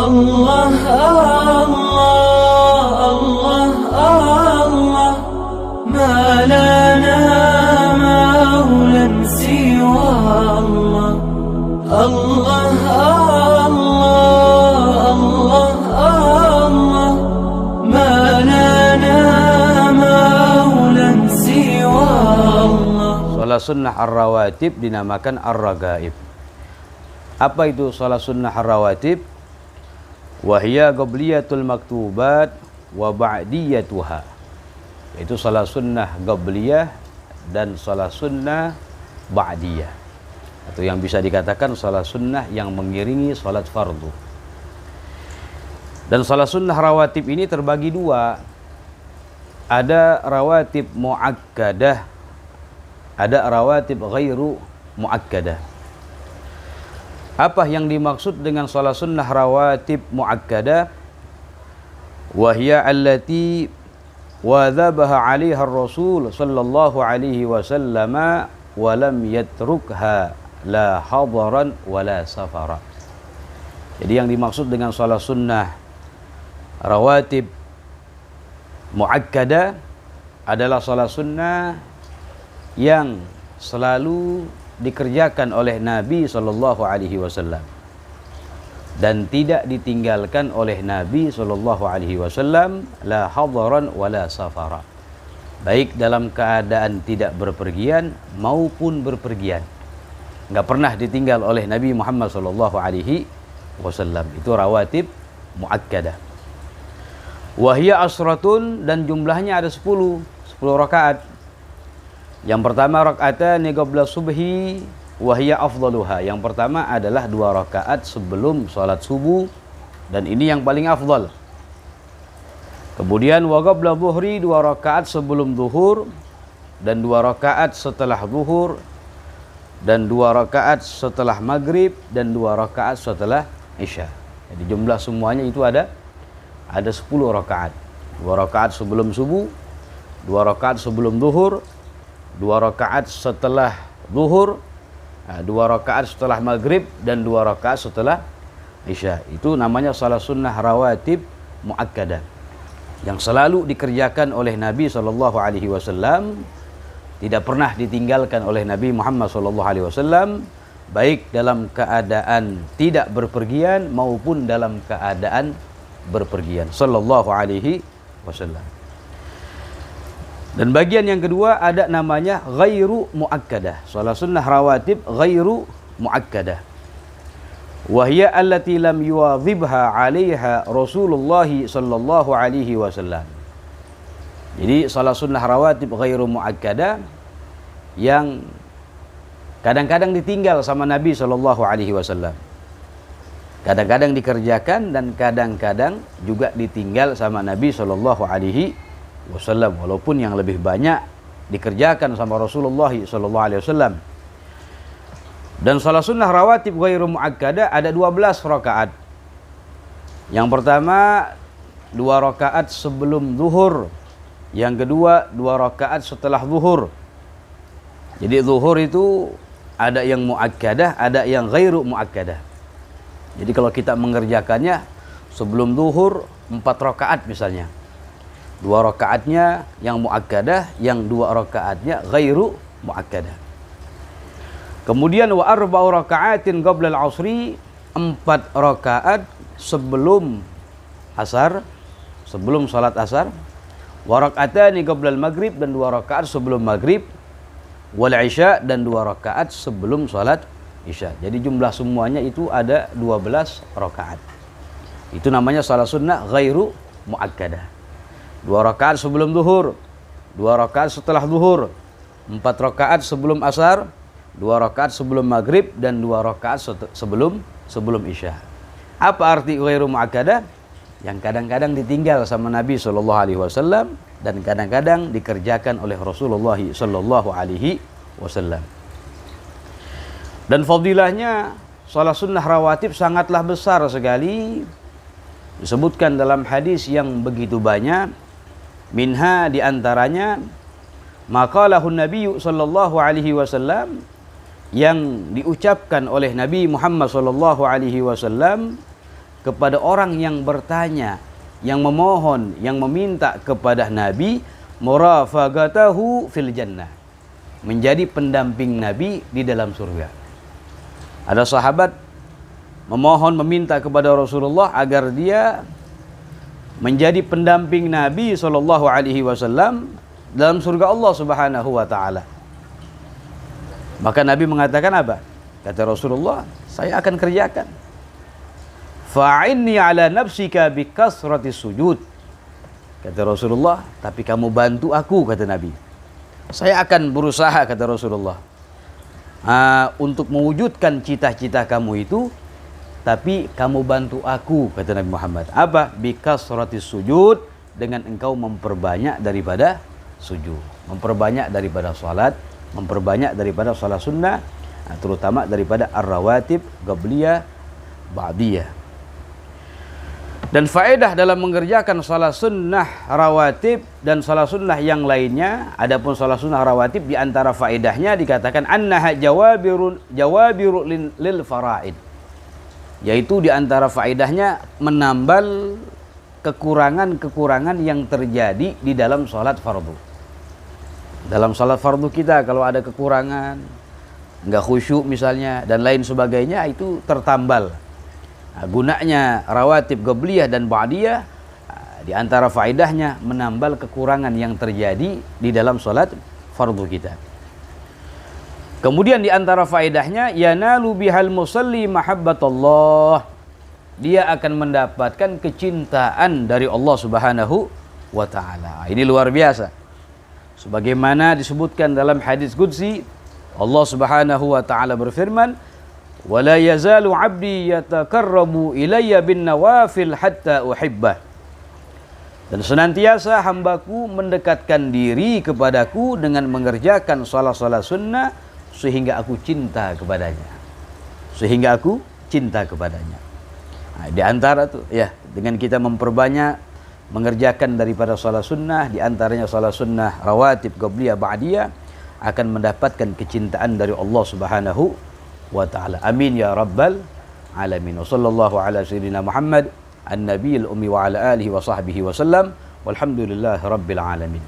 Allah, Allah, Allah, Allah, ma lana maulan siwa Allah. Allah, Allah, Allah, Allah, ma lana maulan siwa Allah. Salat sunnah ar-rawatib dinamakan ar-ragaib. Apa itu salat sunnah ar-rawatib? Wahya qabliyatul maktubat wa ba'diyatuha. Itu salat sunnah qabliyah dan salat sunnah ba'diyah. Atau yang bisa dikatakan salat sunnah yang mengiringi salat fardu. Dan salat sunnah rawatib ini terbagi dua. Ada rawatib muakkadah, ada rawatib ghairu muakkadah. Apa yang dimaksud dengan salat sunnah rawatib muakkadah? Wahya allati wadhabaha 'alaiha ar-rasul sallallahu alaihi wasallam wa lam yatrukha la hadaran wa la safara. Jadi yang dimaksud dengan salat sunnah rawatib muakkadah adalah salat sunnah yang selalu dikerjakan oleh Nabi sallallahu alaihi wasallam dan tidak ditinggalkan oleh Nabi sallallahu alaihi wasallam la hadaran wala safara, baik dalam keadaan tidak berpergian maupun berpergian. Enggak pernah ditinggal oleh Nabi Muhammad sallallahu alaihi wasallam. Itu rawatib muakkadah. Wahya asratun, dan jumlahnya ada 10 rakaat. Yang pertama raka'atani qabla subhi wahya afdaluha. Yang pertama adalah 2 rakaat sebelum salat subuh, dan ini yang paling afdal. Kemudian wa qabla dhuhri, 2 rakaat sebelum zuhur, dan 2 rakaat setelah zuhur, dan 2 rakaat setelah maghrib, dan 2 rakaat setelah isya. Jadi jumlah semuanya itu ada 10 rakaat. 2 rakaat sebelum subuh, 2 rakaat sebelum zuhur, 2 rakaat setelah zuhur, 2 rakaat setelah maghrib, dan 2 rakaat setelah isya. Itu namanya salat sunnah rawatib muakkadah yang selalu dikerjakan oleh Nabi sallallahu alaihi wasallam, tidak pernah ditinggalkan oleh Nabi Muhammad sallallahu alaihi wasallam, baik dalam keadaan tidak berpergian maupun dalam keadaan berpergian sallallahu alaihi wasallam. Dan bagian yang kedua ada namanya ghairu muakkadah. Salat sunnah rawatib ghairu muakkadah. Wahya allati lam yuwadhibha 'alaiha Rasulullah sallallahu alaihi wasallam. Jadi salat sunnah rawatib ghairu muakkadah yang kadang-kadang ditinggal sama Nabi sallallahu alaihi wasallam. Kadang-kadang dikerjakan dan kadang-kadang juga ditinggal sama Nabi sallallahu alaihi wasallam, walaupun yang lebih banyak dikerjakan sama Rasulullah sallallahu alaihi wasallam. Dan salat sunnah rawatib ghairu muakkadah ada 12 rakaat. Yang pertama 2 rakaat sebelum zuhur, yang kedua 2 rakaat setelah zuhur. Jadi zuhur itu ada yang muakkadah, ada yang ghairu muakkadah. Jadi kalau kita mengerjakannya sebelum zuhur 4 rakaat misalnya, 2 rakaatnya yang muakkadah, yang 2 rakaatnya ghairu muakkadah. Kemudian wa arba'u raka'atin qabla al-'asri, 4 rakaat sebelum asar, sebelum salat asar. Wa raka'atani qabla al-maghrib, dan 2 rakaat sebelum maghrib. Wal isya, dan 2 rakaat sebelum salat isya. Jadi jumlah semuanya itu ada 12 rakaat. Itu namanya salat sunnah ghairu muakkadah. 2 rakaat sebelum zuhur, 2 rakaat setelah zuhur, 4 rakaat sebelum asar, 2 rakaat sebelum maghrib, dan 2 rakaat sebelum isya. Apa arti ghairu muakkadah? Yang kadang-kadang ditinggal sama Nabi sallallahu alaihi wasallam dan kadang-kadang dikerjakan oleh Rasulullah sallallahu alaihi wasallam. Dan fadilahnya salat sunnah rawatib sangatlah besar sekali. Disebutkan dalam hadis yang begitu banyak. Minha, diantaranya maqalahun Nabi sallallahu alaihi wasallam, yang diucapkan oleh Nabi Muhammad sallallahu alaihi wasallam kepada orang yang bertanya, yang memohon, yang meminta kepada Nabi, murafaqatahu fil jannah, menjadi pendamping Nabi di dalam surga. Ada sahabat memohon, meminta kepada Rasulullah agar dia menjadi pendamping Nabi SAW dalam surga Allah Subhanahu wa taala. Maka Nabi mengatakan apa? Kata Rasulullah, saya akan kerjakan. Fa'inni ala nafsika bikasrati sujud. Kata Rasulullah, tapi kamu bantu aku, kata Nabi. Saya akan berusaha, kata Rasulullah, untuk mewujudkan cita-cita kamu itu, tapi kamu bantu aku, kata Nabi Muhammad. Apa? Bikasrati sujud, dengan engkau memperbanyak daripada sujud, memperbanyak daripada salat, memperbanyak daripada salat sunnah, terutama daripada ar-rawatib, qabliyah, ba'diyah. Dan faedah dalam mengerjakan salat sunnah rawatib dan salat sunnah yang lainnya, adapun salat sunnah rawatib di antara faedahnya dikatakan annaha jawabiru lil faraid, yaitu di antara faedahnya menambal kekurangan-kekurangan yang terjadi di dalam salat fardu. Dalam salat fardu kita kalau ada kekurangan, enggak khusyuk misalnya dan lain sebagainya, itu tertambal. Gunanya rawatib qabliyah dan ba'diyah, di antara faedahnya menambal kekurangan yang terjadi di dalam salat fardu kita. Kemudian di antara faedahnya, yanalu bihal musalli mahabbatullah, dia akan mendapatkan kecintaan dari Allah Subhanahu wa taala. Ini luar biasa. Sebagaimana disebutkan dalam hadis qudsi, Allah Subhanahu wa taala berfirman, "Wala yazalu 'abdi yatakarrabu ilayya bin nawafil hatta uhibbah." Dan senantiasa hambaku mendekatkan diri kepadaku dengan mengerjakan salat-salat sunnah sehingga aku cinta kepadanya. Sehingga aku cinta kepadanya. Nah, di antara itu ya, dengan kita memperbanyak mengerjakan daripada salat sunnah, di antaranya salat sunnah rawatib qabliyah ba'diyah, akan mendapatkan kecintaan dari Allah Subhanahu wa taala. Amin ya rabbal alamin. Wa sallallahu ala sayyidina Muhammad an-nabiyil ummi wa ala alihi wa sahbihi wa sallam. Walhamdulillahi rabbil alamin.